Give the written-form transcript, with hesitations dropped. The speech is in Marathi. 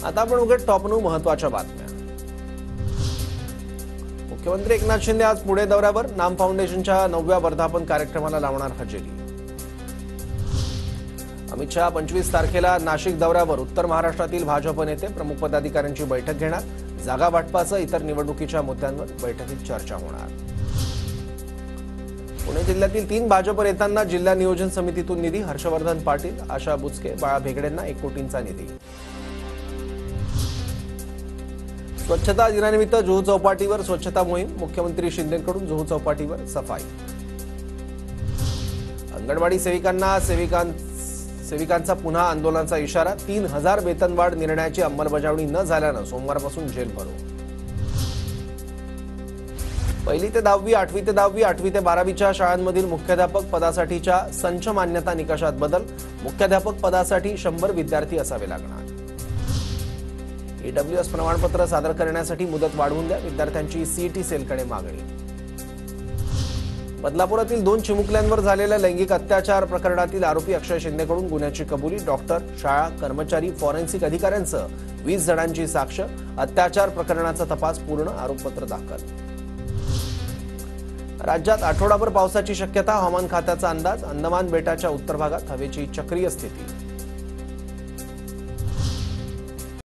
आता आपण उघड टॉप न्यू महत्त्वाच्या बातम्या। मुख्यमंत्री एकनाथ शिंदे आज पुणे दौऱ्यावर। नाम फाउंडेशनच्या 9व्या वर्धापन कार्यक्रमाला लावणार हजेरी। अमित शहा 25 तारखेला नाशिक दौऱ्यावर। उत्तर महाराष्ट्रातील भाजप नेते प्रमुख पदाधिकाऱ्यांची बैठक घेणार। जागा वाटपासह इतर निवडणुकीच्या मुद्द्यांवर बैठकीत चर्चा होणार। पुणे जिल्ह्यातील 3 भाजप नेत्यांना जिल्हा नियोजन समितीतून निधी। हर्षवर्धन पाटील, आशा बुचके, बाळा भेगडेंना 1 कोटींचा निधी। स्वच्छता दिनानिमित्त जुहू चौपाटीवर स्वच्छता मोहीम। मुख्यमंत्री शिंदेंकडून जुहू चौपाटीवर सफाई। अंगणवाडी सेविकांचा पुन्हा आंदोलनाचा इशारा। 3000 वेतनवाढ निर्णयाची अंमलबजावणी न झाल्यानं सोमवारपासून जेल भरो। 1ली ते 10वी, 8वी ते 10वी, 8वी ते 12वीच्या शाळांमधील मुख्याध्यापक पदासाठीच्या संच मान्यता निकषात बदल। मुख्याध्यापक पदासाठी 100 विद्यार्थी असावे लागणार। ईडब्ल्यूएस प्रमाणपत्र सादर करण्यासाठी मुदत वाढवून द्या। विद्यार्थ्यांची सीईटी सेलकडे मागणी। बदलापुरातील 2 चिमुकल्यांवर झालेल्या लैंगिक अत्याचार प्रकरणातील आरोपी अक्षय शिंदेकडून गुन्ह्याची कबुली। डॉक्टर, शाळा कर्मचारी, फॉरेन्सिक अधिकाऱ्यांसह 20 जणांची साक्ष। अत्याचार प्रकरणाचा तपास पूर्ण, आरोपपत्र दाखल। राज्यात आठवडाभर पावसाची शक्यता। हवामान खात्याचा अंदाज। अंदमान बेटाच्या उत्तर भागात हवेची चक्रीय स्थिती।